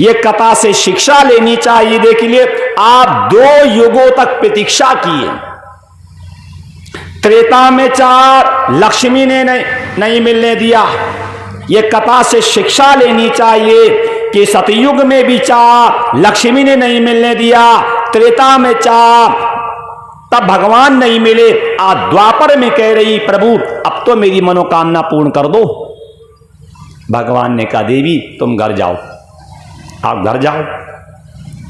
ये कथा से शिक्षा लेनी चाहिए। देखिए, आप 2 युगों तक प्रतीक्षा किए। त्रेता में 4 लक्ष्मी ने नहीं मिलने दिया। ये कथा से शिक्षा लेनी चाहिए कि सतयुग में भी 4 लक्ष्मी ने नहीं मिलने दिया, त्रेता में 4 तब भगवान नहीं मिले। आज द्वापर में कह रही प्रभु अब तो मेरी मनोकामना पूर्ण कर दो। भगवान ने कहा देवी तुम घर जाओ, आप घर जाओ,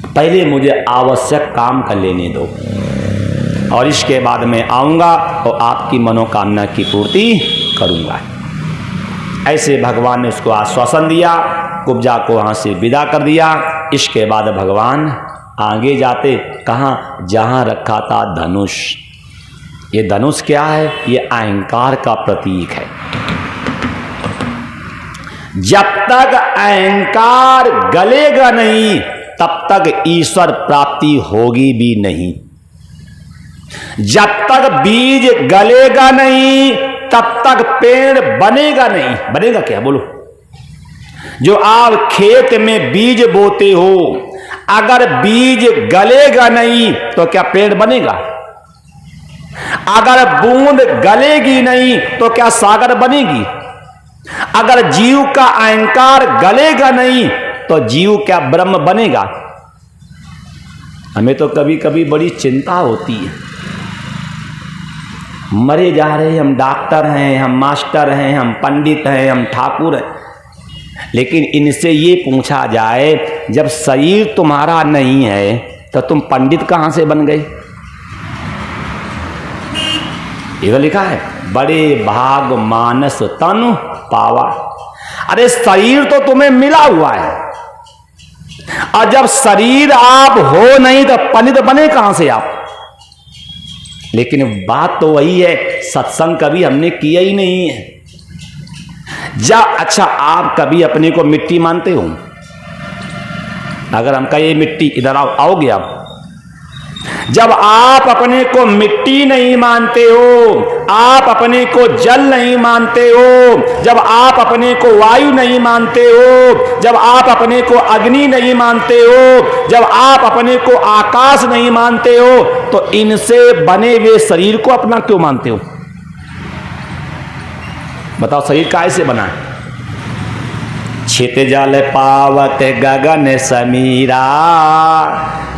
पहले मुझे आवश्यक काम कर लेने दो और इसके बाद मैं आऊंगा और आपकी मनोकामना की पूर्ति करूंगा। ऐसे भगवान ने उसको आश्वासन दिया, कुब्जा को वहां से विदा कर दिया। इसके बाद भगवान आगे जाते, कहाँ? जहां रखा था धनुष। ये धनुष क्या है? ये अहंकार का प्रतीक है। जब तक अहंकार गलेगा नहीं तब तक ईश्वर प्राप्ति होगी भी नहीं। जब तक बीज गलेगा नहीं तब तक पेड़ बनेगा नहीं। बनेगा क्या? बोलो। जो आप खेत में बीज बोते हो, अगर बीज गलेगा नहीं तो क्या पेड़ बनेगा? अगर बूंद गलेगी नहीं तो क्या सागर बनेगी? अगर जीव का अहंकार गलेगा नहीं तो जीव क्या ब्रह्म बनेगा? हमें तो कभी कभी बड़ी चिंता होती है। मरे जा रहे, हम डॉक्टर हैं, हम मास्टर हैं, हम पंडित हैं, हम ठाकुर हैं, लेकिन इनसे ये पूछा जाए जब शरीर तुम्हारा नहीं है तो तुम पंडित कहां से बन गए? ये लिखा है, बड़े भाग मानस तन पावा। अरे शरीर तो तुम्हें मिला हुआ है, और जब शरीर आप हो नहीं तो पंडित बने कहां से आप? लेकिन बात तो वही है, सत्संग कभी हमने किया ही नहीं है। अच्छा, आप कभी अपने को मिट्टी मानते हो? अगर हम कहें मिट्टी, इधर आओगे आप? जब आप अपने को मिट्टी नहीं मानते हो, आप अपने को जल नहीं मानते हो, जब आप अपने को वायु नहीं मानते हो, जब आप अपने को अग्नि नहीं मानते हो, जब आप अपने को आकाश नहीं मानते हो, तो इनसे बने हुए शरीर को अपना क्यों मानते हो? बताओ, शरीर कैसे बना है? छित जल पावत गगन समीरा।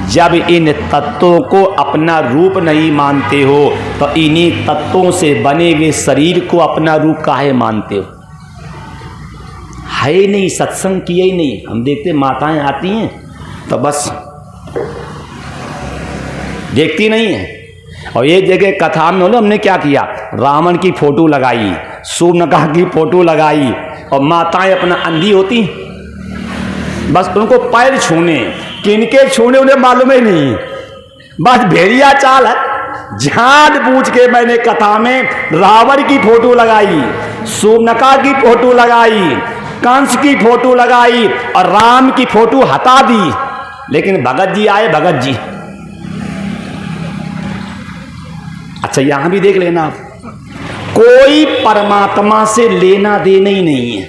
जब इन तत्वों को अपना रूप नहीं मानते हो तो इन्हीं तत्वों से बने हुए शरीर को अपना रूप काहे मानते हो? है ही नहीं, सत्संग किया ही नहीं। हम देखते माताएं आती हैं तो बस देखती नहीं है। और एक जगह कथा में हमने क्या किया, रावण की फोटो लगाई, सूर्पनखा की फोटो लगाई, और माताएं अपना अंधी होती, बस उनको पैर छूने, किनके छूने उन्हें मालूम ही नहीं, बस भेड़िया चाल है। जानबूझ के मैंने कथा में रावण की फोटो लगाई, सूर्पनखा की फोटो लगाई, कंस की फोटो लगाई और राम की फोटो हटा दी। लेकिन भगत जी आए, भगत जी। अच्छा, यहां भी देख लेना आप, कोई परमात्मा से लेना देना ही नहीं है।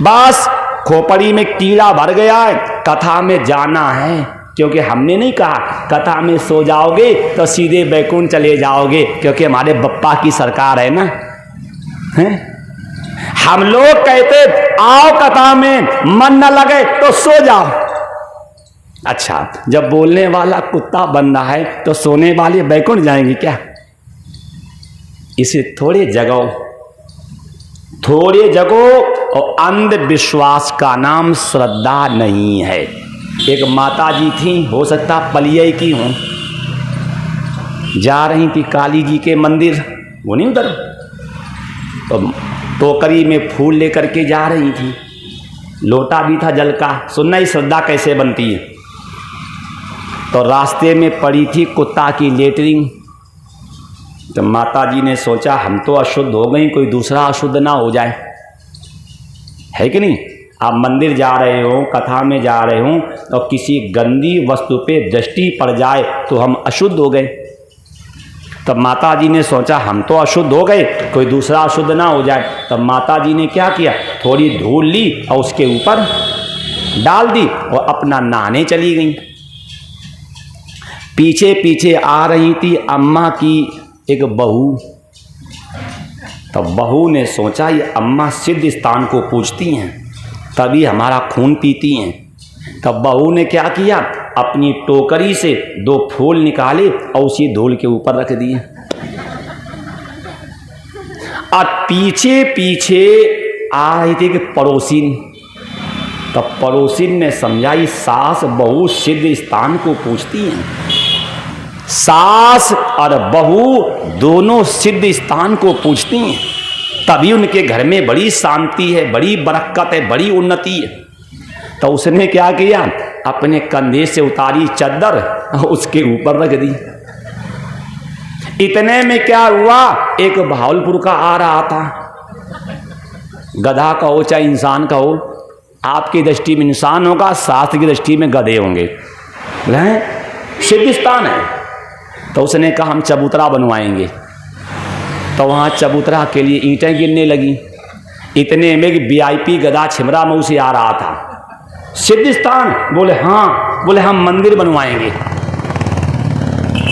बस खोपड़ी में कीड़ा भर गया है, कथा में जाना है, क्योंकि हमने नहीं कहा कथा में सो जाओगे तो सीधे बैकुंठ चले जाओगे, क्योंकि हमारे बप्पा की सरकार है ना, है? हम लोग कहते आओ कथा में, मन न लगे तो सो जाओ। अच्छा, जब बोलने वाला कुत्ता बन रहा है तो सोने वाले बैकुंठ जाएंगे क्या? इसे थोड़े जगो, थोड़े जगो। और अंधविश्वास का नाम श्रद्धा नहीं है। एक माता जी थी, हो सकता पलियाई की हों, जा रही थी काली जी के मंदिर, वो नहीं उधर, तो टोकरी में फूल लेकर के जा रही थी, लोटा भी था जल का। सुनना ही श्रद्धा कैसे बनती है। तो रास्ते में पड़ी थी कुत्ता की लेटरिंग। तो माता जी ने सोचा हम तो अशुद्ध हो गई, कोई दूसरा अशुद्ध ना हो जाए, है कि नहीं? आप मंदिर जा रहे हो, कथा में जा रहे हो, और किसी गंदी वस्तु पे दृष्टि पड़ जाए तो हम अशुद्ध हो गए। तब माता जी ने सोचा हम तो अशुद्ध हो गए, कोई दूसरा अशुद्ध ना हो जाए। तब माता जी ने क्या किया, थोड़ी धूल ली और उसके ऊपर डाल दी और अपना नहाने चली गई। पीछे पीछे आ रही थी अम्मा की एक बहू। तो बहू ने सोचा ये अम्मा सिद्ध स्थान को पूजती हैं, तभी हमारा खून पीती हैं। तब बहू ने क्या किया, अपनी टोकरी से 2 फूल निकाले और उसी धूल के ऊपर रख दिए। और पीछे पीछे आ रही थी कि पड़ोसिन। तब पड़ोसिन ने समझा ये सास बहू सिद्ध स्थान को पूजती हैं। सास और बहू दोनों सिद्ध स्थान को पूजती हैं, तभी उनके घर में बड़ी शांति है, बड़ी बरकत है, बड़ी उन्नति है। तो उसने क्या किया, अपने कंधे से उतारी चद्दर उसके ऊपर रख दी। इतने में क्या हुआ, एक भावलपुर का आ रहा था, गधा कहो चाहे इंसान कहो, आपकी दृष्टि में इंसान होगा, शास्त्र की दृष्टि में गधे होंगे, सिद्ध स्थान है। तो उसने कहा हम चबूतरा बनवाएंगे। तो वहाँ चबूतरा के लिए ईंटें गिरने लगी। इतने में VIP गधा छिमरा मऊ से आ रहा था। सिद्ध स्थान? बोले हाँ। बोले हम मंदिर बनवाएंगे।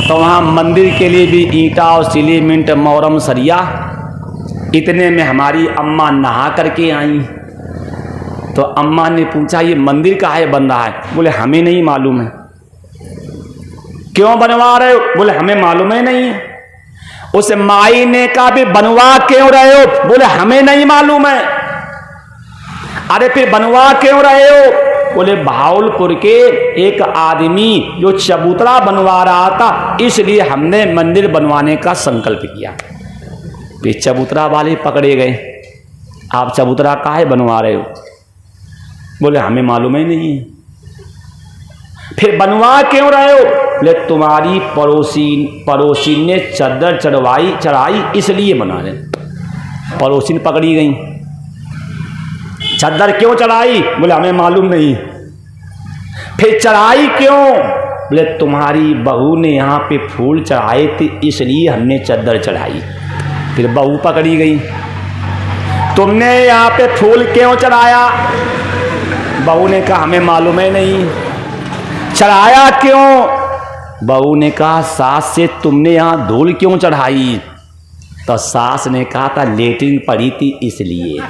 तो वहाँ मंदिर के लिए भी ईंटा और सीमेंट मोरम सरिया। इतने में हमारी अम्मा नहा करके आई। तो अम्मा ने पूछा ये मंदिर काहे बन रहा है? बोले हमें नहीं मालूम है। क्यों बनवा रहे हो? बोले हमें मालूम है नहीं। उस माई ने कहा भी बनवा क्यों रहे हो? बोले हमें नहीं मालूम है। अरे फिर बनवा क्यों रहे हो? बोले भावलपुर के एक आदमी जो चबूतरा बनवा रहा था, इसलिए हमने मंदिर बनवाने का संकल्प किया। फिर चबूतरा वाले पकड़े गए, आप चबूतरा काहे बनवा रहे हो? बोले हमें मालूम ही नहीं है। फिर बनवा क्यों रहे हो? बोले तुम्हारी पड़ोसी ने चद्दर चढ़ाई इसलिए बना रहे। पड़ोसी पकड़ी गई, चद्दर क्यों चढ़ाई? बोले हमें मालूम नहीं। फिर चढ़ाई क्यों? बोले तुम्हारी बहू ने यहाँ पे फूल चढ़ाए थे इसलिए हमने चद्दर चढ़ाई। फिर बहू पकड़ी गई, तुमने यहाँ पे फूल क्यों चढ़ाया? बहू ने कहा हमें मालूम है नहीं। चढ़ाया क्यों? बहू ने कहा सास से तुमने यहाँ धूल क्यों चढ़ाई? तो सास ने कहा था लेटरिन पड़ी थी इसलिए।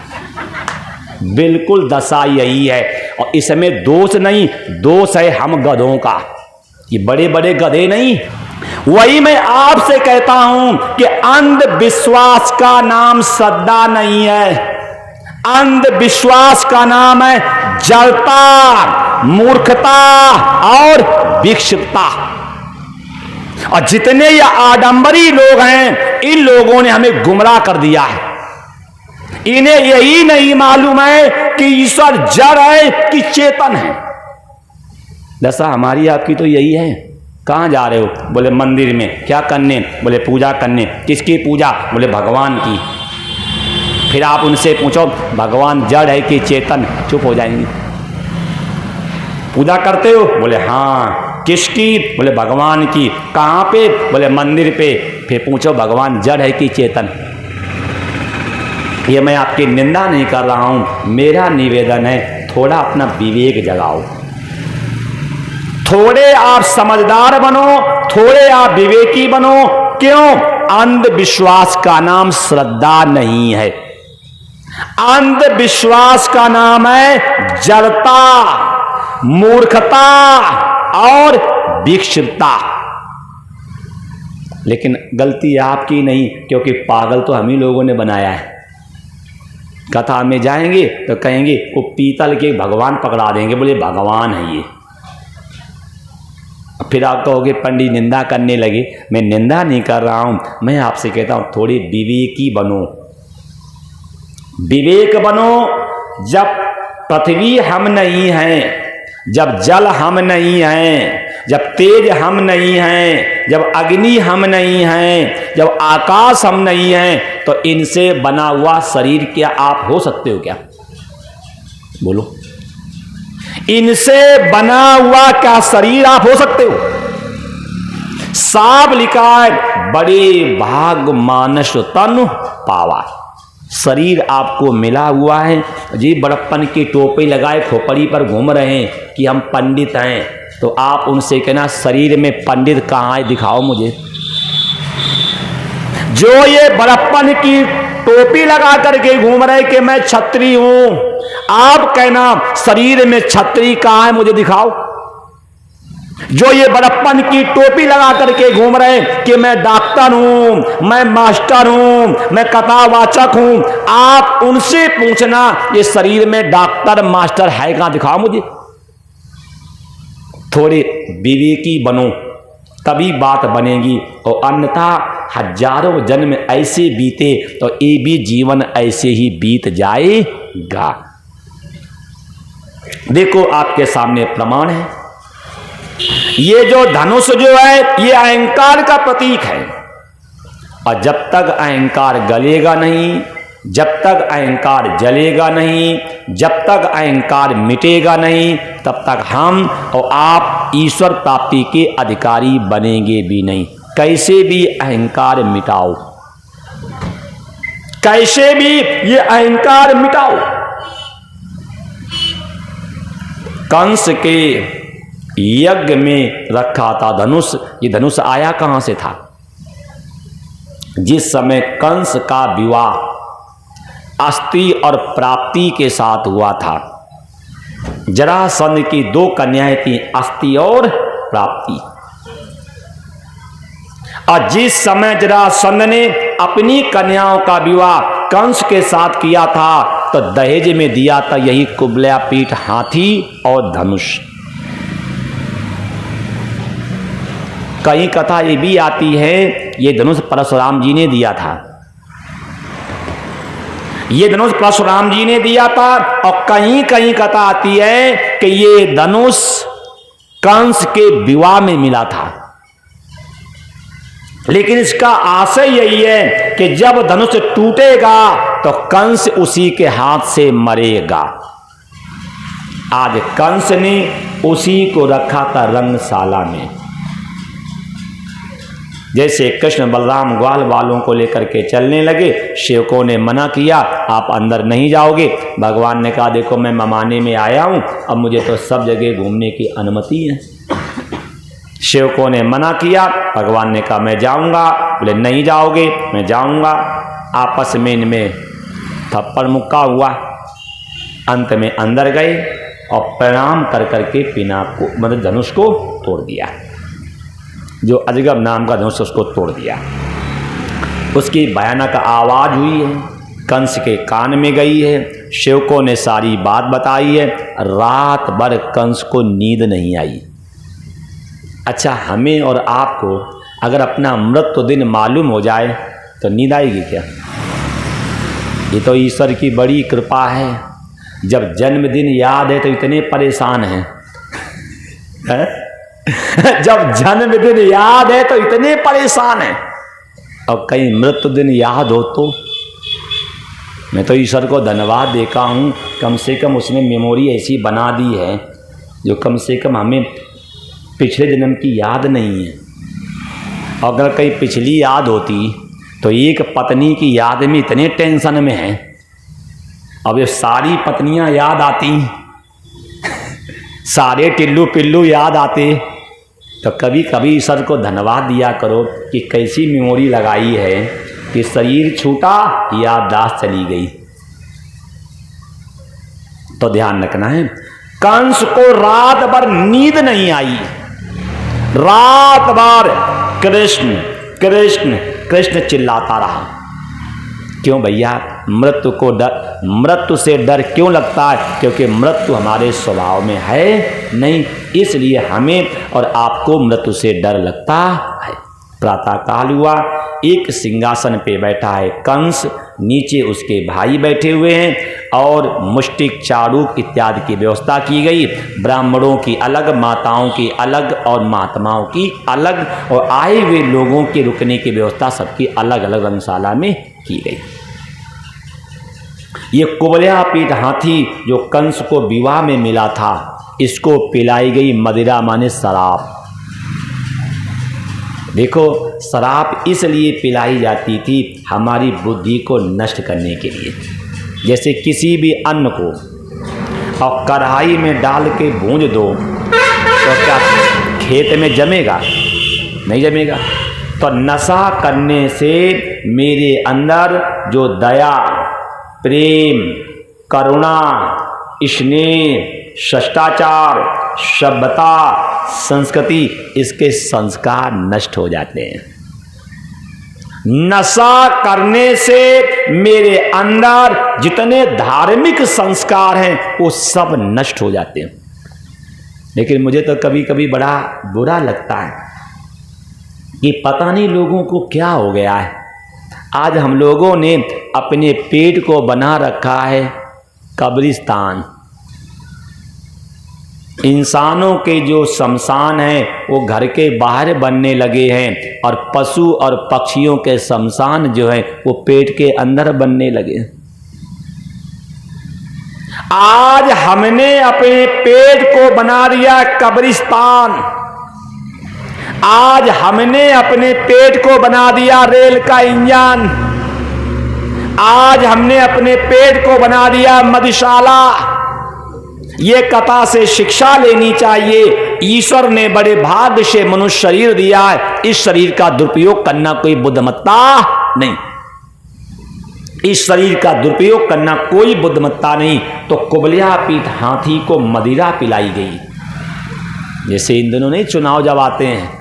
बिल्कुल दशा यही है, और इसमें दोष नहीं, दोष है हम गधों का। ये बड़े बड़े गधे नहीं। वही मैं आपसे कहता हूं कि अंधविश्वास का नाम श्रद्धा नहीं है, अंधविश्वास का नाम है जड़ता, मूर्खता और विक्षिप्तता। और जितने ये आडंबरी लोग हैं, इन लोगों ने हमें गुमराह कर दिया है। इन्हें यही नहीं मालूम है कि ईश्वर जड़ है कि चेतन है। दशा हमारी आपकी तो यही है। कहाँ जा रहे हो? बोले मंदिर में। क्या करने? बोले पूजा करने। किसकी पूजा? बोले भगवान की। फिर आप उनसे पूछो भगवान जड़ है कि चेतन, चुप हो जाएंगे। पूजा करते हो? बोले हाँ। किसकी? बोले भगवान की। कहाँ पे? बोले मंदिर पे। फिर पूछो भगवान जड़ है कि चेतन? ये मैं आपकी निंदा नहीं कर रहा हूं, मेरा निवेदन है थोड़ा अपना विवेक जगाओ, थोड़े आप समझदार बनो, थोड़े आप विवेकी बनो। क्यों? अंधविश्वास का नाम श्रद्धा नहीं है, अंधविश्वास का नाम है जड़ता, मूर्खता और विक्षिप्तता। लेकिन गलती आपकी नहीं, क्योंकि पागल तो हम ही लोगों ने बनाया है। कथा में जाएंगे तो कहेंगे वो पीतल के भगवान पकड़ा देंगे, बोले भगवान है ये। फिर आप कहोगे पंडित निंदा करने लगे। मैं निंदा नहीं कर रहा हूं, मैं आपसे कहता हूं थोड़ी विवेकी बनो, विवेक बनो। जब पृथ्वी हम नहीं हैं, जब जल हम नहीं हैं, जब तेज हम नहीं हैं, जब अग्नि हम नहीं हैं, जब आकाश हम नहीं हैं, तो इनसे बना हुआ शरीर क्या आप हो सकते हो? क्या बोलो, इनसे बना हुआ क्या शरीर आप हो सकते हो? साफ लिखा है बड़े भाग मानस तन पावा। शरीर आपको मिला हुआ है जी, बड़प्पन की टोपी लगाए खोपड़ी पर घूम रहे हैं कि हम पंडित हैं, तो आप उनसे कहना शरीर में पंडित कहाँ है, दिखाओ मुझे। जो ये बड़प्पन की टोपी लगा करके घूम रहे कि मैं छत्री हूं, आप कहना शरीर में छत्री कहाँ है, मुझे दिखाओ। जो ये बड़प्पन की टोपी लगा करके घूम रहे कि मैं डॉक्टर हूं, मैं मास्टर हूं, मैं कथावाचक हूं, आप उनसे पूछना ये शरीर में डॉक्टर मास्टर है कहां, दिखाओ मुझे। थोड़े विवेकी बनो तभी बात बनेगी, और अन्यथा हजारों जन्म ऐसे बीते तो ये भी जीवन ऐसे ही बीत जाएगा। देखो आपके सामने प्रमाण है, ये जो धनुष जो है ये अहंकार का प्रतीक है, और जब तक अहंकार गलेगा नहीं, जब तक अहंकार जलेगा नहीं, जब तक अहंकार मिटेगा नहीं, तब तक हम और आप ईश्वर प्राप्ति के अधिकारी बनेंगे भी नहीं। कैसे भी अहंकार मिटाओ, कैसे भी ये अहंकार मिटाओ। कंस के यज्ञ में रखा था धनुष, ये धनुष आया कहां से था? जिस समय कंस का विवाह अस्थि और प्राप्ति के साथ हुआ था, जरासंध की दो कन्याएं थी, अस्थि और प्राप्ति, और जिस समय जरासंध ने अपनी कन्याओं का विवाह कंस के साथ किया था तो दहेज में दिया था यही कुबल्या पीठ हाथी और धनुष। कई कथा ये भी आती है ये धनुष परशुराम जी ने दिया था, ये धनुष परशुराम जी ने दिया था, और कहीं कहीं कथा आती है कि ये धनुष कंस के विवाह में मिला था। लेकिन इसका आशय यही है कि जब धनुष टूटेगा तो कंस उसी के हाथ से मरेगा। आज कंस ने उसी को रखा था रंगशाला में। जैसे कृष्ण बलराम ग्वाल वालों को लेकर के चलने लगे, सेवकों ने मना किया, आप अंदर नहीं जाओगे। भगवान ने कहा देखो मैं ममाने में आया हूं, अब मुझे तो सब जगह घूमने की अनुमति है। सेवकों ने मना किया, भगवान ने कहा मैं जाऊंगा, बोले नहीं जाओगे, मैं जाऊंगा। आपस में इनमें थप्पड़ मुक्का हुआ, अंत में अंदर गए और प्रणाम कर करके पिनाक को मतलब धनुष को तोड़ दिया। जो अजगब नाम का धनुष उसको तोड़ दिया। उसकी भयानक आवाज हुई है, कंस के कान में गई है, सेवकों ने सारी बात बताई है। रात भर कंस को नींद नहीं आई। अच्छा, हमें और आपको अगर अपना मृत्यु दिन मालूम हो जाए तो नींद आएगी क्या? ये तो ईश्वर की बड़ी कृपा है। जब जन्मदिन याद है तो इतने परेशान हैं है? जब जन्मदिन याद है तो इतने परेशान हैं, और कहीं मृत्यु दिन याद हो तो मैं तो ईश्वर को धन्यवाद देता हूँ, कम से कम उसने मेमोरी ऐसी बना दी है जो कम से कम हमें पिछले जन्म की याद नहीं है। अगर कहीं पिछली याद होती तो एक पत्नी की याद में इतने टेंशन में है, अब ये सारी पत्नियां याद आती, सारे टिल्लू पिल्लू याद आते, तो कभी कभी ईश्वर को धन्यवाद दिया करो कि कैसी मेमोरी लगाई है कि शरीर छूटा याददाश्त चली गई। तो ध्यान रखना है, कंस को रात भर नींद नहीं आई। रात भर कृष्ण कृष्ण कृष्ण चिल्लाता रहा। क्यों भैया? मृत्यु को डर, मृत्यु से डर क्यों लगता है? क्योंकि मृत्यु हमारे स्वभाव में है नहीं, इसलिए हमें और आपको मृत्यु से डर लगता है। प्रातः काल हुआ, एक सिंहासन पे बैठा है कंस, नीचे उसके भाई बैठे हुए हैं, और मुष्टिक चारूक इत्यादि की व्यवस्था की गई। ब्राह्मणों की अलग, माताओं की अलग और महात्माओं की अलग, और आए हुए लोगों के रुकने की व्यवस्था सबकी अलग अलग रंगशाला में की गई। ये कुबल्या पीठ हाथी जो कंस को विवाह में मिला था, इसको पिलाई गई मदिरा माने शराब। देखो, शराब इसलिए पिलाई जाती थी हमारी बुद्धि को नष्ट करने के लिए। जैसे किसी भी अन्न को और कढ़ाई में डाल के भूंज दो तो क्या खेत में जमेगा? नहीं जमेगा। तो नशा करने से मेरे अंदर जो दया, प्रेम, करुणा, स्नेह, शिष्टाचार, सभ्यता, संस्कृति, इसके संस्कार नष्ट हो जाते हैं। नशा करने से मेरे अंदर जितने धार्मिक संस्कार हैं वो सब नष्ट हो जाते हैं। लेकिन मुझे तो कभी कभी बड़ा बुरा लगता है कि पता नहीं लोगों को क्या हो गया है। आज हम लोगों ने अपने पेट को बना रखा है कब्रिस्तान। इंसानों के जो शमशान हैं वो घर के बाहर बनने लगे हैं और पशु और पक्षियों के शमशान जो है वो पेट के अंदर बनने लगे। आज हमने अपने पेट को बना दिया कब्रिस्तान। आज हमने अपने पेट को बना दिया रेल का इंजन। आज हमने अपने पेट को बना दिया मधुशाला। ये कथा से शिक्षा लेनी चाहिए। ईश्वर ने बड़े भाग्य से मनुष्य शरीर दिया है। इस शरीर का दुरुपयोग करना कोई बुद्धिमत्ता नहीं। इस शरीर का दुरुपयोग करना कोई बुद्धिमत्ता नहीं। तो कुबलिया पीठ हाथी को मदिरा पिलाई गई। जैसे इन दिनों नहीं चुनाव जब आते हैं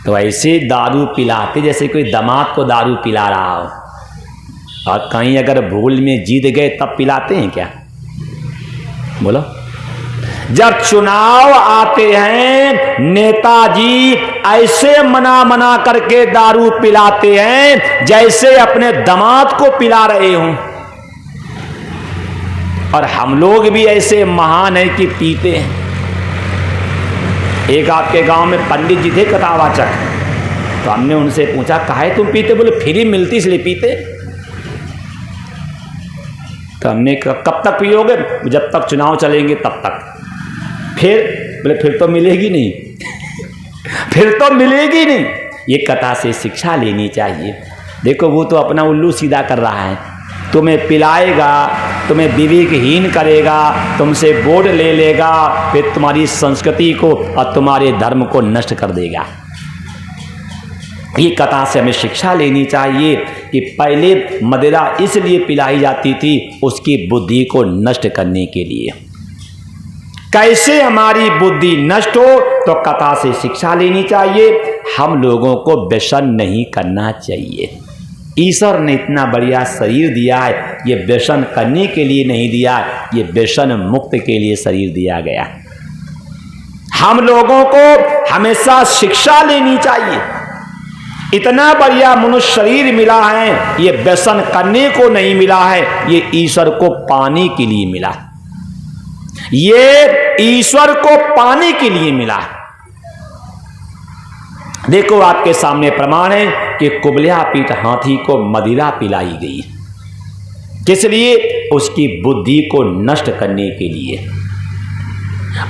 तो ऐसे दारू पिलाते जैसे कोई दामाद को दारू पिला रहा हो। और कहीं अगर भूल में जीत गए तब पिलाते हैं क्या? बोलो। जब चुनाव आते हैं नेताजी ऐसे मना करके दारू पिलाते हैं जैसे अपने दामाद को पिला रहे हों। और हम लोग भी ऐसे महान हैं कि पीते हैं। एक आपके गांव में पंडित जी थे कथावाचक, तो हमने उनसे पूछा काहे तुम पीते? बोले फ्री मिलती इसलिए पीते। तो हमने कहा कब तक पियोगे? जब तक चुनाव चलेंगे तब तक। फिर बोले फिर तो मिलेगी नहीं। फिर तो मिलेगी नहीं। ये कथा से शिक्षा लेनी चाहिए। देखो वो तो अपना उल्लू सीधा कर रहा है। तुम्हें पिलाएगा, तुम्हें विवेकहीन करेगा, तुमसे वोट ले लेगा, फिर तुम्हारी संस्कृति को और तुम्हारे धर्म को नष्ट कर देगा। ये कथा से हमें शिक्षा लेनी चाहिए कि पहले मदिरा इसलिए पिलाई जाती थी उसकी बुद्धि को नष्ट करने के लिए। कैसे हमारी बुद्धि नष्ट हो तो कथा से शिक्षा लेनी चाहिए। हम लोगों को व्यसन नहीं करना चाहिए। ईश्वर ने इतना बढ़िया शरीर दिया है, ये व्यसन करने के लिए नहीं दिया, ये व्यसन मुक्त के लिए शरीर दिया गया। हम लोगों को हमेशा शिक्षा लेनी चाहिए। इतना बढ़िया मनुष्य शरीर मिला है, ये व्यसन करने को नहीं मिला है, ये ईश्वर को पाने के लिए मिला। ये ईश्वर को पाने के लिए मिला। देखो आपके सामने प्रमाण है कि कुबलिया पीठ हाथी को मदिरा पिलाई गई। किस लिए? उसकी बुद्धि को नष्ट करने के लिए।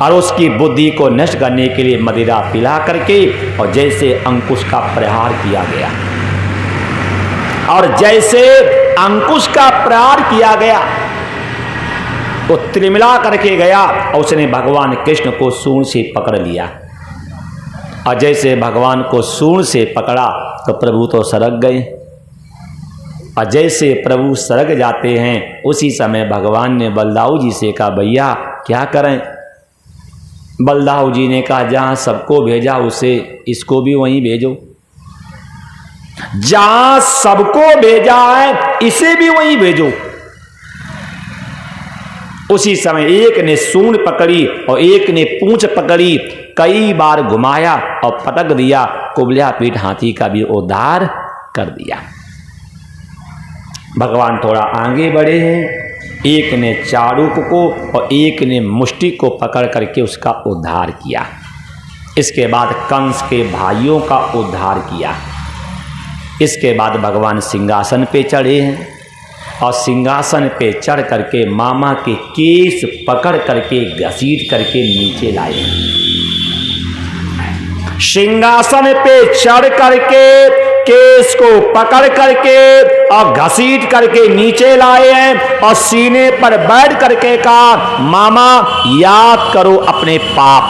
और उसकी बुद्धि को नष्ट करने के लिए मदिरा पिला करके और जैसे अंकुश का प्रहार किया गया, और जैसे अंकुश का प्रहार किया गया वो त्रिमिला करके गया और उसने भगवान कृष्ण को सूंड से पकड़ लिया। और जैसे भगवान को सूंड से पकड़ा तो प्रभु तो सरक गए। और जैसे प्रभु सरक जाते हैं उसी समय भगवान ने बलदाऊ जी से कहा भैया क्या करें? बलदाऊ जी ने कहा जहाँ सबको भेजा उसे इसको भी वहीं भेजो। जहाँ सबको भेजा है इसे भी वहीं भेजो। उसी समय एक ने सूंड पकड़ी और एक ने पूंछ पकड़ी, कई बार घुमाया और पटक दिया। कुबलिया पीठ हाथी का भी उद्धार कर दिया। भगवान थोड़ा आगे बढ़े हैं, एक ने चाड़ूक को और एक ने मुष्टि को पकड़ करके उसका उद्धार किया। इसके बाद कंस के भाइयों का उद्धार किया। इसके बाद भगवान सिंहासन पे चढ़े हैं और सिंहासन पे चढ़ करके मामा के केस पकड़ करके घसीट करके नीचे लाए। सिंहासन पे चढ़ करके केस को पकड़ करके और घसीट करके नीचे लाए हैं और सीने पर बैठ करके कहा, मामा याद करो अपने पाप।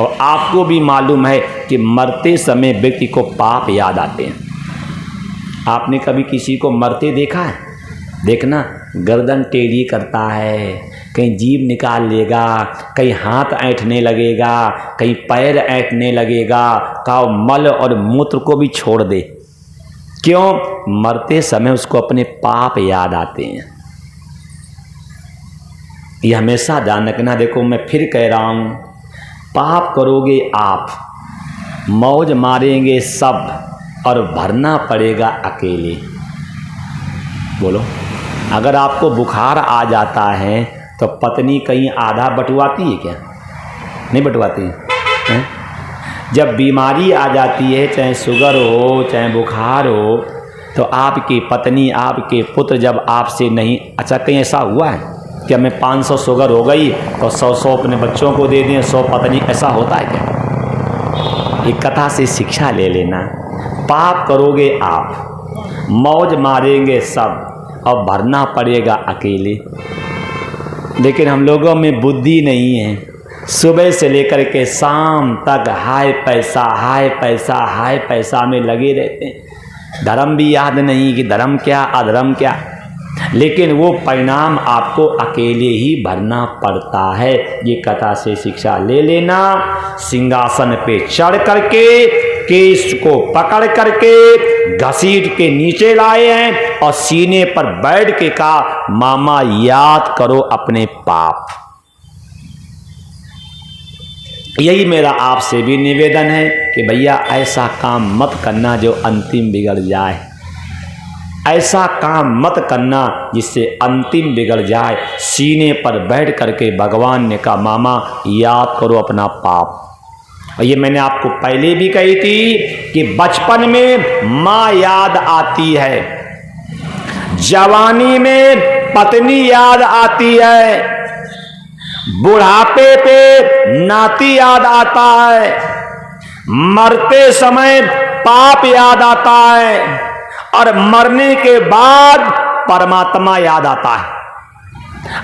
और आपको भी मालूम है कि मरते समय व्यक्ति को पाप याद आते हैं। आपने कभी किसी को मरते देखा है? देखना, गर्दन टेढ़ी करता है, कहीं जीभ निकाल लेगा, कहीं हाथ ऐंठने लगेगा, कहीं पैर ऐंठने लगेगा, का मल और मूत्र को भी छोड़ दे। क्यों? मरते समय उसको अपने पाप याद आते हैं। ये हमेशा ध्यान रखना। देखो मैं फिर कह रहा हूं, पाप करोगे आप, मौज मारेंगे सब और भरना पड़ेगा अकेले। बोलो, अगर आपको बुखार आ जाता है तो पत्नी कहीं आधा बटवाती है क्या? नहीं बटवाती है? जब बीमारी आ जाती है, चाहे शुगर हो चाहे बुखार हो, तो आपकी पत्नी आपके पुत्र जब आपसे नहीं, अच्छा कहीं ऐसा हुआ है कि हमें 500 शुगर हो गई तो 100 अपने बच्चों को दे दें, 100 पत्नी, ऐसा होता है क्या? एक कथा से शिक्षा ले लेना। पाप करोगे आप, मौज मारेंगे सब और भरना पड़ेगा अकेले। लेकिन हम लोगों में बुद्धि नहीं है। सुबह से लेकर के शाम तक हाय पैसा हाय पैसा हाय पैसा में लगे रहते हैं। धर्म भी याद नहीं कि धर्म क्या अधर्म क्या, लेकिन वो परिणाम आपको अकेले ही भरना पड़ता है। ये कथा से शिक्षा ले लेना। सिंहासन पे चढ़ करके केस को पकड़ करके घसीट के नीचे लाए हैं और सीने पर बैठ के कहा, मामा याद करो अपने पाप। यही मेरा आपसे भी निवेदन है कि भैया ऐसा काम मत करना जो अंतिम बिगड़ जाए। ऐसा काम मत करना जिससे अंतिम बिगड़ जाए। सीने पर बैठ करके भगवान ने कहा, मामा याद करो अपना पाप। और ये मैंने आपको पहले भी कही थी कि बचपन में माँ याद आती है, जवानी में पत्नी याद आती है, बुढ़ापे पे नाती याद आता है, मरते समय पाप याद आता है और मरने के बाद परमात्मा याद आता है।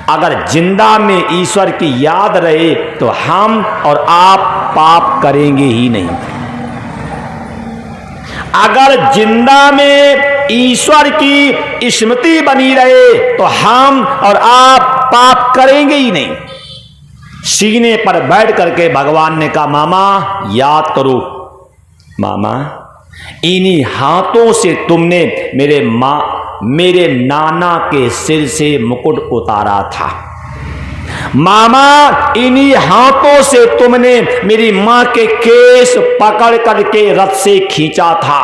अगर जिंदा में ईश्वर की याद रहे तो हम और आप पाप करेंगे ही नहीं। अगर जिंदा में ईश्वर की स्मृति बनी रहे तो हम और आप पाप करेंगे ही नहीं। सीने पर बैठ करके भगवान ने कहा, मामा याद करो। मामा इन्हीं हाथों से तुमने मेरे नाना के सिर से मुकुट उतारा था। मामा इन्हीं हाथों से तुमने मेरी मां के केस पकड़ करके रथ से खींचा था।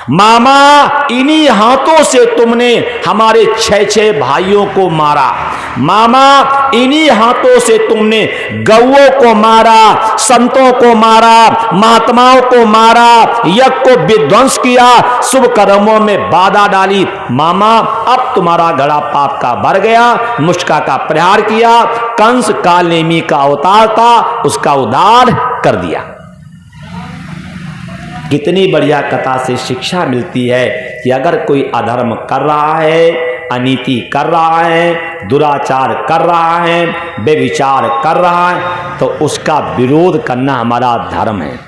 मामा इन्हीं हाथों से तुमने हमारे 6 भाइयों को मारा। मामा इन्हीं हाथों से तुमने गौओं को मारा, संतों को मारा, महात्माओं को मारा, यज्ञ को विध्वंस किया, शुभ कर्मों में बाधा डाली। मामा अब तुम्हारा घड़ा पाप का भर गया। मुष्का का प्रहार किया, कंस काल नेमी का अवतार था, उसका उद्धार कर दिया। कितनी बढ़िया कथा से शिक्षा मिलती है कि अगर कोई अधर्म कर रहा है, अनीति कर रहा है, दुराचार कर रहा है, बेविचार कर रहा है, तो उसका विरोध करना हमारा धर्म है।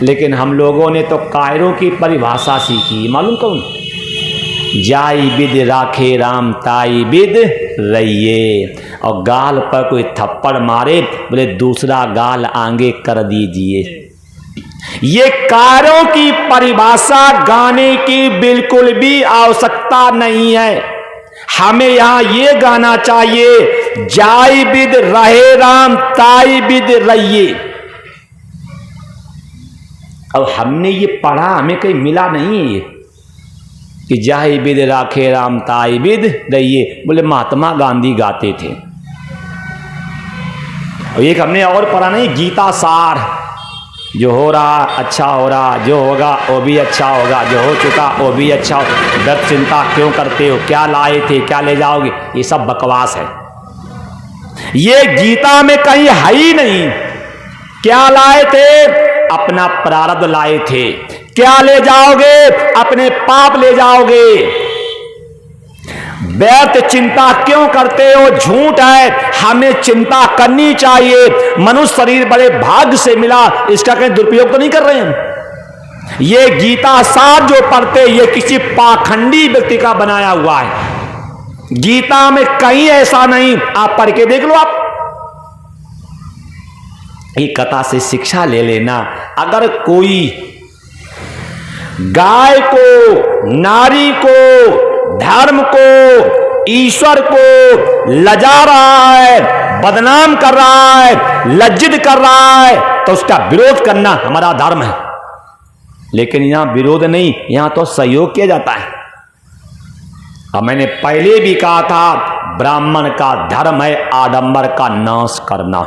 लेकिन हम लोगों ने तो कायरों की परिभाषा सीखी, मालूम कौन? जाई बिद राखे राम ताई बिद रहिए। और गाल पर कोई थप्पड़ मारे, बोले दूसरा गाल आगे कर दीजिए। ये कायरों की परिभाषा गाने की बिल्कुल भी आवश्यकता नहीं है। हमें यहां ये गाना चाहिए, जाई बिद रहे राम ताई बिद रहिए। अब हमने ये पढ़ा, हमें कहीं मिला नहीं है ये कि जाई बिद राखे राम ताई बिद रहिए, बोले महात्मा गांधी गाते थे। और एक हमने और पढ़ा नहीं, गीता सार, जो हो रहा अच्छा हो रहा, जो होगा वो भी अच्छा होगा, जो हो चुका वो भी अच्छा हो, दर्द चिंता क्यों करते हो, क्या लाए थे क्या ले जाओगे, ये सब बकवास है। ये गीता में कहीं है ही नहीं। क्या लाए थे? अपना प्रारब्ध लाए थे। क्या ले जाओगे? अपने पाप ले जाओगे। व्यर्थ चिंता क्यों करते हो? झूठ है। हमें चिंता करनी चाहिए। मनुष्य शरीर बड़े भाग्य से मिला, इसका कहीं दुरुपयोग तो नहीं कर रहे हैं? ये गीता सार जो पढ़ते, ये किसी पाखंडी व्यक्ति का बनाया हुआ है। गीता में कहीं ऐसा नहीं, आप पढ़ के देख लो। आप एक कथा से शिक्षा ले लेना। अगर कोई गाय को, नारी को, धर्म को, ईश्वर को लजा रहा है, बदनाम कर रहा है, लज्जित कर रहा है, तो उसका विरोध करना हमारा धर्म है। लेकिन यहां विरोध नहीं, यहां तो सहयोग किया जाता है। अब मैंने पहले भी कहा था, ब्राह्मण का धर्म है आडंबर का नाश करना।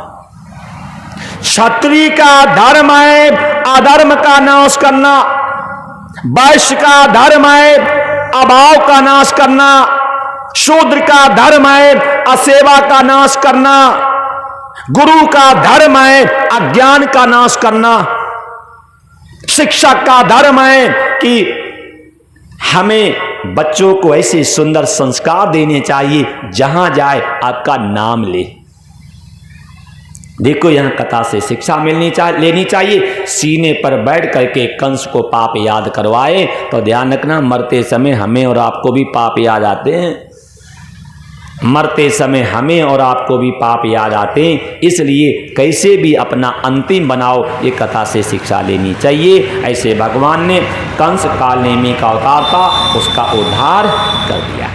क्षत्रिय का धर्म है अधर्म का नाश करना। वैश्य का धर्म है अभाव का नाश करना। शूद्र का धर्म है असेवा का नाश करना। गुरु का धर्म है अज्ञान का नाश करना। शिक्षक का धर्म है कि हमें बच्चों को ऐसे सुंदर संस्कार देने चाहिए, जहां जाए आपका नाम ले। देखो, यहां कथा से शिक्षा लेनी चाहिए। सीने पर बैठ करके कंस को पाप याद करवाए तो ध्यान रखना, मरते समय हमें और आपको भी पाप याद आते हैं। मरते समय हमें और आपको भी पाप याद आते हैं। इसलिए कैसे भी अपना अंतिम बनाओ, ये कथा से शिक्षा लेनी चाहिए। ऐसे भगवान ने कंस काल नेमी का अवतार था, उसका उद्धार कर दिया।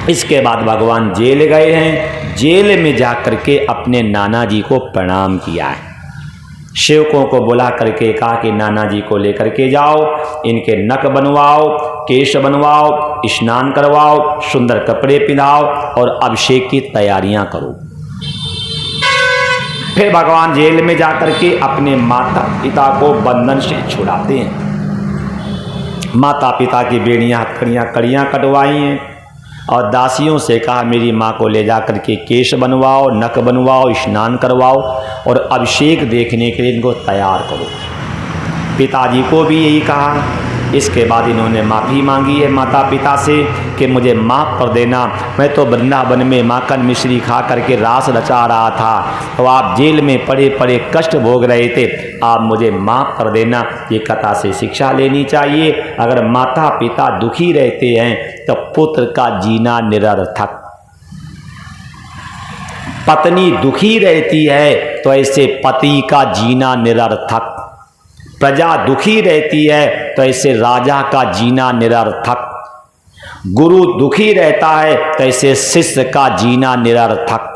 इसके बाद भगवान जेल गए हैं। जेल में जाकर के अपने नाना जी को प्रणाम किया है। सेवकों को बुला करके कहा कि नाना जी को लेकर के जाओ, इनके नख बनवाओ, केश बनवाओ, स्नान करवाओ, सुंदर कपड़े पहनाओ और अभिषेक की तैयारियां करो। फिर भगवान जेल में जाकर के अपने माता पिता को बंधन से छुड़ाते हैं। माता पिता की बेड़ियां, हथकड़ियां, कड़ियां कटवाई हैं और दासियों से कहा मेरी माँ को ले जाकर के केश बनवाओ, नख बनवाओ, स्नान करवाओ और अभिषेक देखने के लिए इनको तैयार करो। पिताजी को भी यही कहा। इसके बाद इन्होंने माफ़ी मांगी है माता पिता से कि मुझे माफ़ कर देना, मैं तो वृंदावन में माखन मिश्री खा करके रास रचा रहा था, तो आप जेल में पड़े पड़े कष्ट भोग रहे थे, आप मुझे माफ़ कर देना। ये कथा से शिक्षा लेनी चाहिए। अगर माता पिता दुखी रहते हैं तो पुत्र का जीना निरर्थक। पत्नी दुखी रहती है तो ऐसे पति का जीना निरर्थक। प्रजा दुखी रहती है तो ऐसे राजा का जीना निरर्थक। गुरु दुखी रहता है तो ऐसे शिष्य का जीना निरर्थक।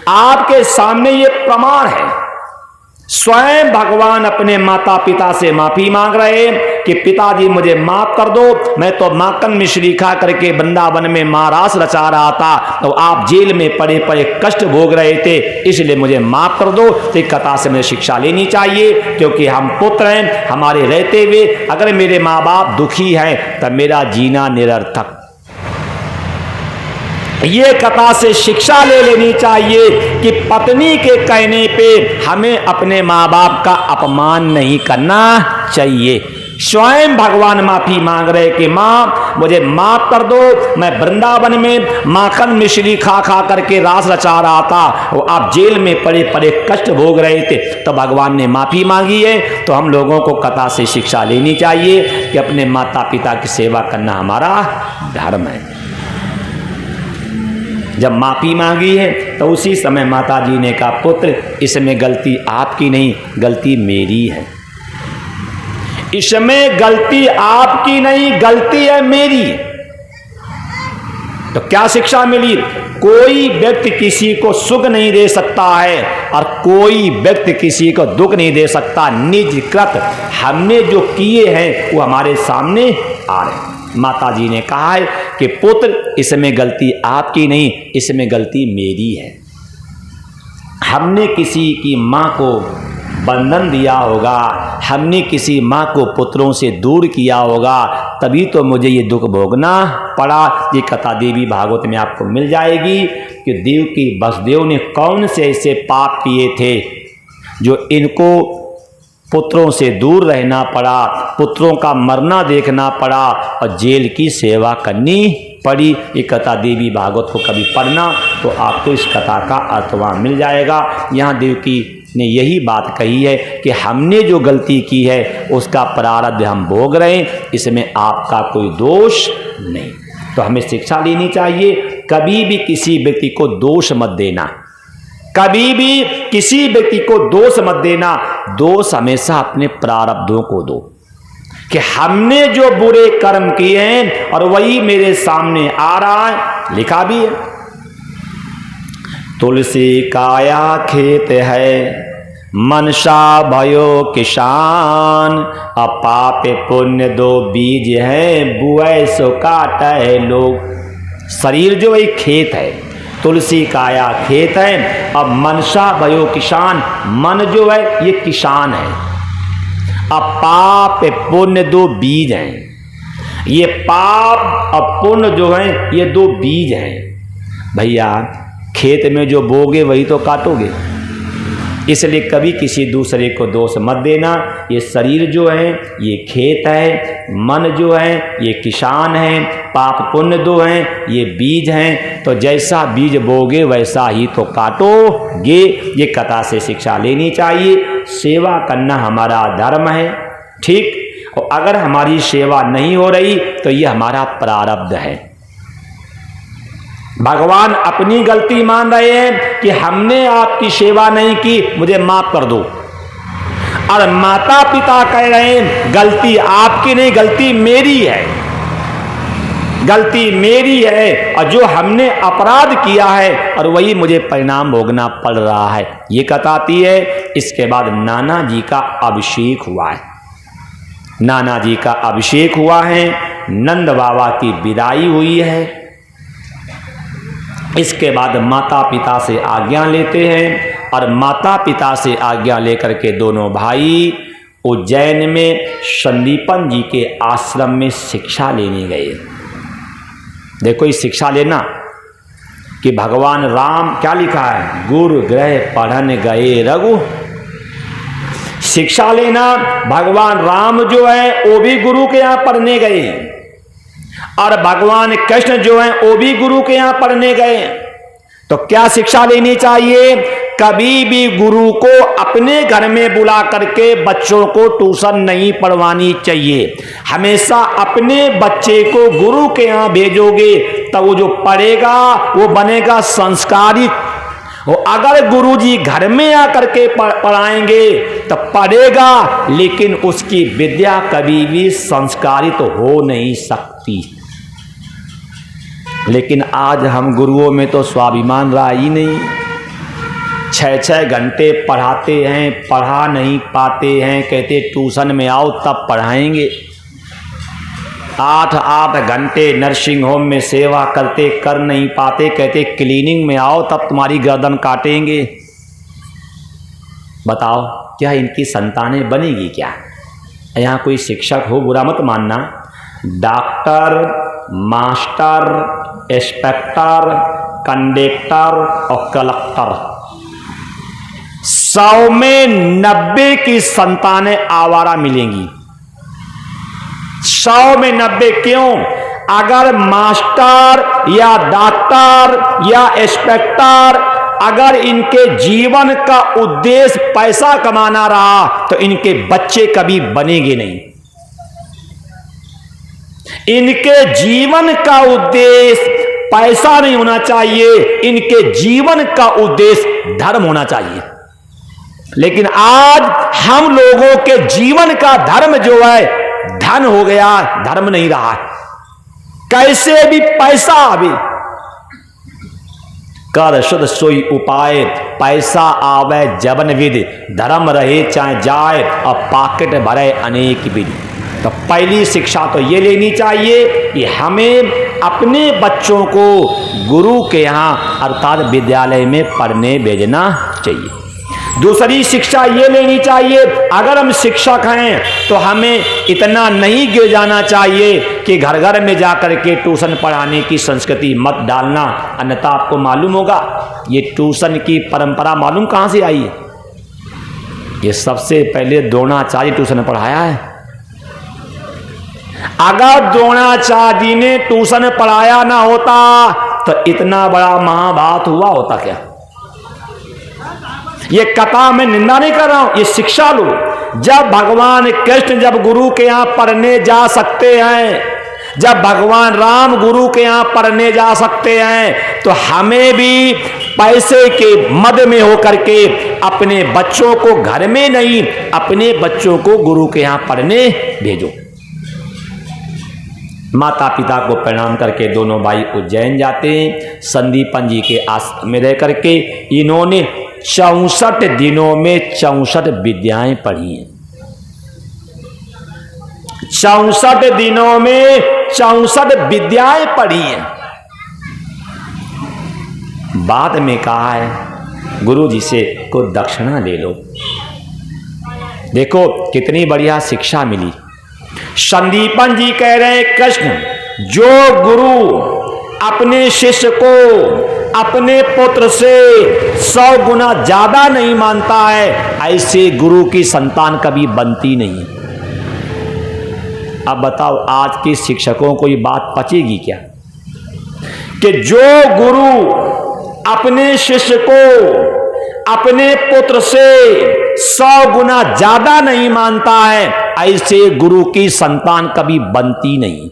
आपके सामने ये प्रमाण है। स्वयं भगवान अपने माता पिता से माफी मांग रहे हैं कि पिताजी मुझे माफ कर दो, मैं तो माखन मिश्री खा करके वृंदावन में महारास रचा रहा था, तो आप जेल में पड़े पड़े कष्ट भोग रहे थे, इसलिए मुझे माफ कर दो। तो कथा से मुझे शिक्षा लेनी चाहिए, क्योंकि हम पुत्र हैं। हमारे रहते हुए अगर मेरे माँ बाप दुखी हैं तब मेरा जीना निरर्थक। ये कथा से शिक्षा ले लेनी चाहिए कि पत्नी के कहने पे हमें अपने माँ बाप का अपमान नहीं करना चाहिए। स्वयं भगवान माफी मांग रहे कि माँ मुझे माफ कर दो, मैं वृंदावन में माखन मिश्री खा खा करके रास रचा रहा था, वो आप जेल में पड़े पड़े कष्ट भोग रहे थे, तो भगवान ने माफी मांगी है। तो हम लोगों को कथा से शिक्षा लेनी चाहिए कि अपने माता पिता की सेवा करना हमारा धर्म है। जब माफी मांगी है तो उसी समय माता जी ने कहा पुत्र इसमें गलती आपकी नहीं, गलती मेरी है। इसमें गलती आपकी नहीं, गलती है मेरी। तो क्या शिक्षा मिली? कोई व्यक्ति किसी को सुख नहीं दे सकता है और कोई व्यक्ति किसी को दुख नहीं दे सकता। निज कृत हमने जो किए हैं वो हमारे सामने आ रहे हैं। माता जी ने कहा है कि पुत्र इसमें गलती आपकी नहीं, इसमें गलती मेरी है। हमने किसी की माँ को बंधन दिया होगा, हमने किसी माँ को पुत्रों से दूर किया होगा, तभी तो मुझे ये दुख भोगना पड़ा। ये कथा देवी भागवत में आपको मिल जाएगी कि देवकी वसुदेव ने कौन से ऐसे पाप किए थे जो इनको पुत्रों से दूर रहना पड़ा, पुत्रों का मरना देखना पड़ा और जेल की सेवा करनी पड़ी। ये कथा देवी भागवत को कभी पढ़ना तो आपको इस कथा का अर्थ वहाँ मिल जाएगा। यहाँ देवकी ने यही बात कही है कि हमने जो गलती की है उसका प्रारब्ध हम भोग रहे हैं, इसमें आपका कोई दोष नहीं। तो हमें शिक्षा लेनी चाहिए, कभी भी किसी व्यक्ति को दोष मत देना, कभी भी किसी व्यक्ति को दोष मत देना। दोष हमेशा अपने प्रारब्धों को दो कि हमने जो बुरे कर्म किए हैं और वही मेरे सामने आ रहा है, लिखा भी है। तुलसी काया खेत है, मनसा भयो किसान, अपाप पुण्य दो बीज है, बुए सो काट है लोग। शरीर जो एक खेत है, तुलसी काया खेत है, अब मनसा भयो किसान, मन जो है ये किसान है, अब पाप पुण्य दो बीज हैं। ये पाप और पुण्य जो है ये दो बीज हैं। भैया खेत में जो बोगे वही तो काटोगे, इसलिए कभी किसी दूसरे को दोष मत देना। ये शरीर जो है ये खेत है, मन जो है ये किसान है, पाप पुण्य दो हैं ये बीज हैं। तो जैसा बीज बोगे वैसा ही तो काटोगे। ये कथा से शिक्षा लेनी चाहिए। सेवा करना हमारा धर्म है, ठीक, और अगर हमारी सेवा नहीं हो रही तो ये हमारा प्रारब्ध है। भगवान अपनी गलती मान रहे हैं कि हमने आपकी सेवा नहीं की, मुझे माफ कर दो। और माता पिता कह रहे हैं गलती आपकी नहीं, गलती मेरी है, गलती मेरी है, और जो हमने अपराध किया है और वही मुझे परिणाम भोगना पड़ रहा है। ये कथा आती है। इसके बाद नाना जी का अभिषेक हुआ है, नाना जी का अभिषेक हुआ है, नंद बाबा की विदाई हुई है। इसके बाद माता पिता से आज्ञा लेते हैं और माता पिता से आज्ञा लेकर के दोनों भाई उज्जैन में संदीपन जी के आश्रम में शिक्षा लेने गए। देखो इस शिक्षा लेना कि भगवान राम क्या लिखा है, गुरु गृह पढ़न गए रघु। शिक्षा लेना, भगवान राम जो है वो भी गुरु के यहाँ पढ़ने गए और भगवान कृष्ण जो है वो भी गुरु के यहाँ पढ़ने गए। तो क्या शिक्षा लेनी चाहिए, कभी भी गुरु को अपने घर में बुला करके बच्चों को ट्यूशन नहीं पढ़वानी चाहिए। हमेशा अपने बच्चे को गुरु के यहाँ भेजोगे तो वो जो पढ़ेगा वो बनेगा संस्कारित। वो अगर गुरुजी घर में आकर के पढ़ाएंगे तो पढ़ेगा, लेकिन उसकी विद्या कभी भी संस्कारित हो नहीं सकती। लेकिन आज हम गुरुओं में तो स्वाभिमान रहा ही नहीं। 6-6 घंटे पढ़ाते हैं, पढ़ा नहीं पाते हैं, कहते ट्यूशन में आओ तब पढ़ाएंगे। 8-8 घंटे नर्सिंग होम में सेवा करते कर नहीं पाते, कहते क्लीनिंग में आओ तब तुम्हारी गर्दन काटेंगे। बताओ क्या इनकी संतानें बनेगी क्या? यहाँ कोई शिक्षक हो बुरा मत मानना, डॉक्टर, मास्टर, इंस्पेक्टर, कंडक्टर और कलेक्टर 100 में 90 की संतानें आवारा मिलेंगी। 100 में 90 क्यों? अगर मास्टर या डॉक्टर या इंस्पेक्टर अगर इनके जीवन का उद्देश्य पैसा कमाना रहा तो इनके बच्चे कभी बनेंगे नहीं। इनके जीवन का उद्देश्य पैसा नहीं होना चाहिए, इनके जीवन का उद्देश्य धर्म होना चाहिए। लेकिन आज हम लोगों के जीवन का धर्म जो है धन हो गया, धर्म नहीं रहा। कैसे भी पैसा आवे, कर शुद्ध सोई उपाय, पैसा आवे जबन विधि, धर्म रहे चाहे जाए और पाकेट भरे अनेक विधि। तो पहली शिक्षा तो ये लेनी चाहिए कि हमें अपने बच्चों को गुरु के यहाँ अर्थात विद्यालय में पढ़ने भेजना चाहिए। दूसरी शिक्षा ये लेनी चाहिए, अगर हम शिक्षक हैं तो हमें इतना नहीं गिर जाना चाहिए कि घर घर में जाकर के ट्यूशन पढ़ाने की संस्कृति मत डालना। अन्यथा आपको मालूम होगा ये ट्यूशन की परंपरा मालूम कहां से आई है। ये सबसे पहले द्रोणाचार्य ट्यूशन पढ़ाया है। अगर द्रोणाचार्य ने ट्यूशन पढ़ाया ना होता तो इतना बड़ा महाभारत हुआ होता क्या। ये कथा मैं निंदा नहीं कर रहा हूं, ये शिक्षा लो। जब भगवान कृष्ण जब गुरु के यहां पढ़ने जा सकते हैं, जब भगवान राम गुरु के यहां पढ़ने जा सकते हैं, तो हमें भी पैसे के मद में होकर के अपने बच्चों को घर में नहीं, अपने बच्चों को गुरु के यहां पढ़ने भेजो। माता पिता को प्रणाम करके दोनों भाई उज्जैन जाते हैं। संदीपन जी के आश्रम में रह करके इन्होंने 64 दिनों में 64 विद्याएं पढ़ी हैं। 64 दिनों में 64 विद्याएं पढ़ी हैं। बाद में कहा है गुरु जी से को दक्षिणा ले लो। देखो कितनी बढ़िया शिक्षा मिली। संदीपन जी कह रहे हैं कृष्ण जो गुरु अपने शिष्य को अपने पुत्र से 100 गुना ज्यादा नहीं मानता है, ऐसे गुरु की संतान कभी बनती नहीं। अब बताओ आज के शिक्षकों को ये बात पचेगी क्या कि जो गुरु अपने शिष्य को अपने पुत्र से 100 गुना ज्यादा नहीं मानता है, ऐसे गुरु की संतान कभी बनती नहीं।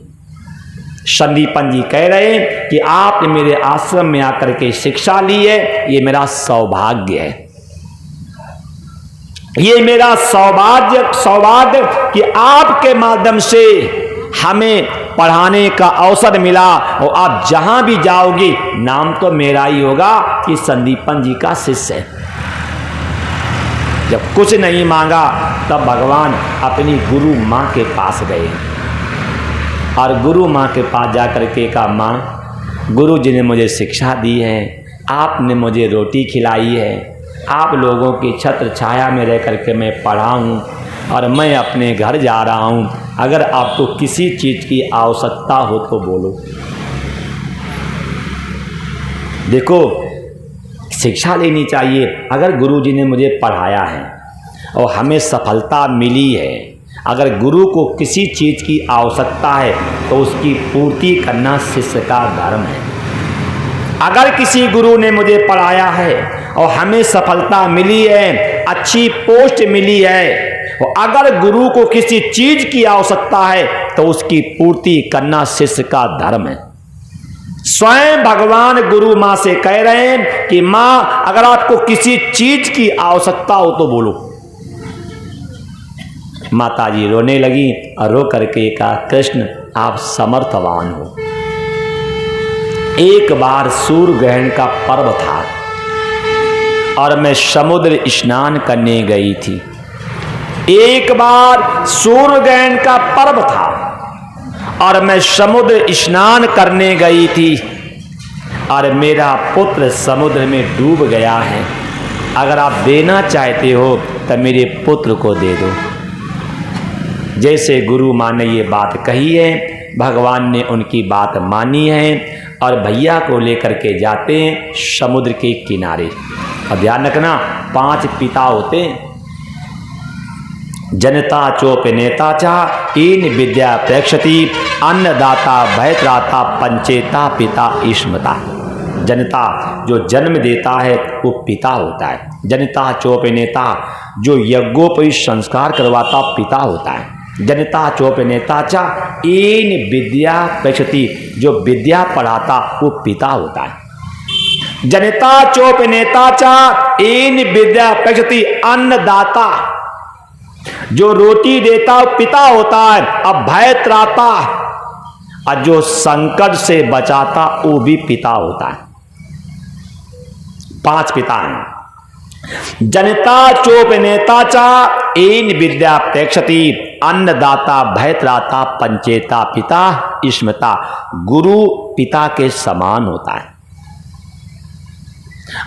संदीपन जी कह रहे हैं कि आपने मेरे आश्रम में आकर के शिक्षा ली है, ये मेरा सौभाग्य है। ये मेरा सौभाग्य कि आपके माध्यम से हमें पढ़ाने का अवसर मिला और आप जहां भी जाओगे नाम तो मेरा ही होगा कि संदीपन जी का शिष्य है। जब कुछ नहीं मांगा तब भगवान अपनी गुरु मां के पास गए और गुरु मां के पास जाकर के कहा, मां गुरु जी ने मुझे शिक्षा दी है, आपने मुझे रोटी खिलाई है, आप लोगों की छत्र छाया में रह करके मैं पढ़ा हूँ और मैं अपने घर जा रहा हूँ। अगर आपको किसी चीज़ की आवश्यकता हो तो बोलो। देखो शिक्षा लेनी चाहिए। अगर गुरु जी ने मुझे पढ़ाया है और हमें सफलता मिली है, अगर गुरु को किसी चीज़ की आवश्यकता है तो उसकी पूर्ति करना शिष्य का धर्म है। अगर किसी गुरु ने मुझे पढ़ाया है और हमें सफलता मिली है, अच्छी पोस्ट मिली है, और अगर गुरु को किसी चीज की आवश्यकता है तो उसकी पूर्ति करना शिष्य का धर्म है। स्वयं भगवान गुरु मां से कह रहे हैं कि मां अगर आपको किसी चीज की आवश्यकता हो तो बोलो। माता जी रोने लगी और रो करके कहा, कृष्ण आप समर्थवान हो। एक बार सूर्य ग्रहण का पर्व था और मैं समुद्र स्नान करने गई थी। एक बार सूर्य ग्रहण का पर्व था और मैं समुद्र स्नान करने गई थी और मेरा पुत्र समुद्र में डूब गया है। अगर आप देना चाहते हो तो मेरे पुत्र को दे दो। जैसे गुरु मां ने ये बात कही है, भगवान ने उनकी बात मानी है और भैया को लेकर के जाते हैं समुद्र के किनारे। अब ध्यान रखना 5 पिता होते हैं, जनता चोप नेता चा इन विद्या प्रेक्षति अन्नदाता भयत्राता पंचेता पिता ईश्मता। जनता जो जन्म देता है वो पिता होता है। जनता चोप नेता जो यज्ञोपवी संस्कार करवाता पिता होता है। जनता चोप नेता चा इन विद्या प्रेक्षति जो विद्या पढ़ाता वो पिता होता है। जनता चोप नेता चा इन विद्या प्रेक्षति अन्नदाता जो रोटी देता पिता होता है। अब भय त्राता और जो संकट से बचाता वो भी पिता होता है। 5 पिता हैं। जनता चोप नेता चा एन विद्या प्रेक्षति अन्नदाता भय त्राता पंचेता पिता ईश्मता। गुरु पिता के समान होता है।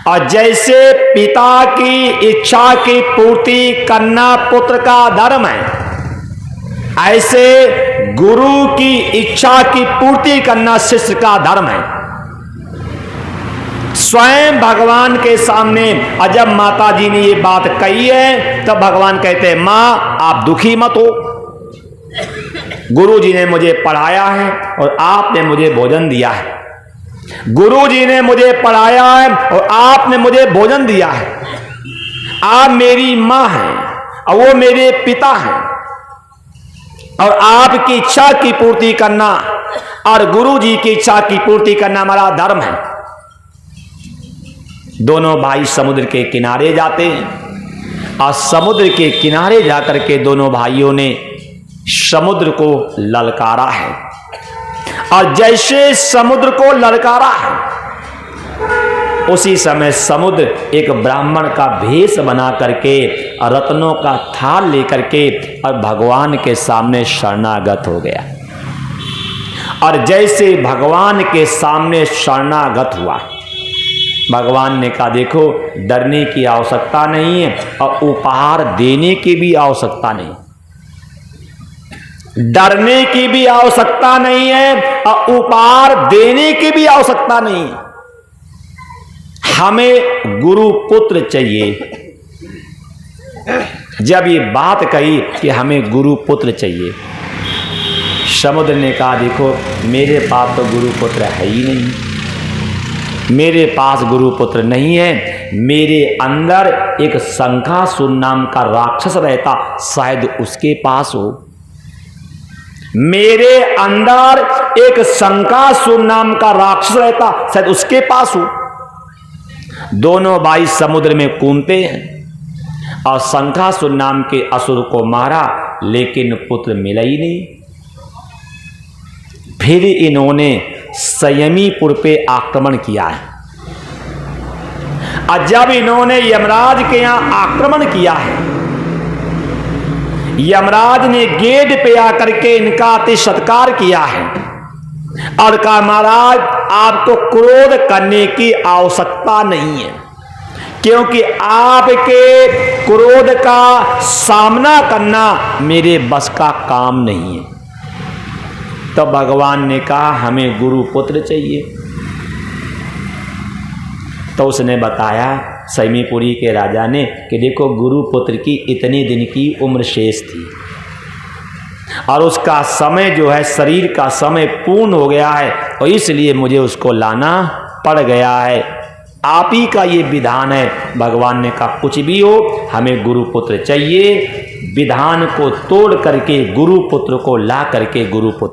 और जैसे पिता की इच्छा की पूर्ति करना पुत्र का धर्म है, ऐसे गुरु की इच्छा की पूर्ति करना शिष्य का धर्म है। स्वयं भगवान के सामने जब माता जी ने ये बात कही है तब भगवान कहते हैं, मां आप दुखी मत हो, गुरु जी ने मुझे पढ़ाया है और आपने मुझे भोजन दिया है। गुरु जी ने मुझे पढ़ाया है और आपने मुझे भोजन दिया है। आप मेरी मां हैं और वो मेरे पिता हैं, और आपकी इच्छा की पूर्ति करना और गुरु जी की इच्छा की पूर्ति करना हमारा धर्म है। दोनों भाई समुद्र के किनारे जाते हैं और समुद्र के किनारे जाकर के दोनों भाइयों ने समुद्र को ललकारा है, और जैसे समुद्र को ललकारा है उसी समय समुद्र एक ब्राह्मण का भेष बना करके रत्नों का थाल लेकर के और भगवान के सामने शरणागत हो गया। और जैसे भगवान के सामने शरणागत हुआ, भगवान ने कहा देखो डरने की आवश्यकता नहीं है और उपहार देने की भी आवश्यकता नहीं, डरने की भी आवश्यकता नहीं है और उपहार देने की भी आवश्यकता नहीं है। हमें गुरु पुत्र चाहिए। जब ये बात कही कि हमें गुरु पुत्र चाहिए, समुद्र ने कहा देखो मेरे पास तो गुरु पुत्र है ही नहीं, मेरे पास गुरु पुत्र नहीं है। मेरे अंदर एक शंखासुर नाम का राक्षस रहता, शायद उसके पास हो। मेरे अंदर एक शंखासुर नाम का राक्षस रहता, शायद उसके पास हो। दोनों भाई समुद्र में कूदते हैं और शंखासुर नाम के असुर को मारा, लेकिन पुत्र मिला ही नहीं। फिर इन्होंने संयमीपुर पे आक्रमण किया है, और जब इन्होंने यमराज के यहां आक्रमण किया है, यमराज ने गेट पे आकर के इनका अति सत्कार किया है और कहा महाराज आपको क्रोध करने की आवश्यकता नहीं है, क्योंकि आपके क्रोध का सामना करना मेरे बस का काम नहीं है। तो भगवान ने कहा हमें गुरु पुत्र चाहिए। तो उसने बताया सैमीपुरी के राजा ने कि देखो गुरु पुत्र की इतने दिन की उम्र शेष थी और उसका समय जो है शरीर का समय पूर्ण हो गया है, और इसलिए मुझे उसको लाना पड़ गया है। आप ही का ये विधान है। भगवान ने कहा कुछ भी हो हमें गुरु पुत्र चाहिए। विधान को तोड़ करके गुरु पुत्र को ला करके गुरु पुत्र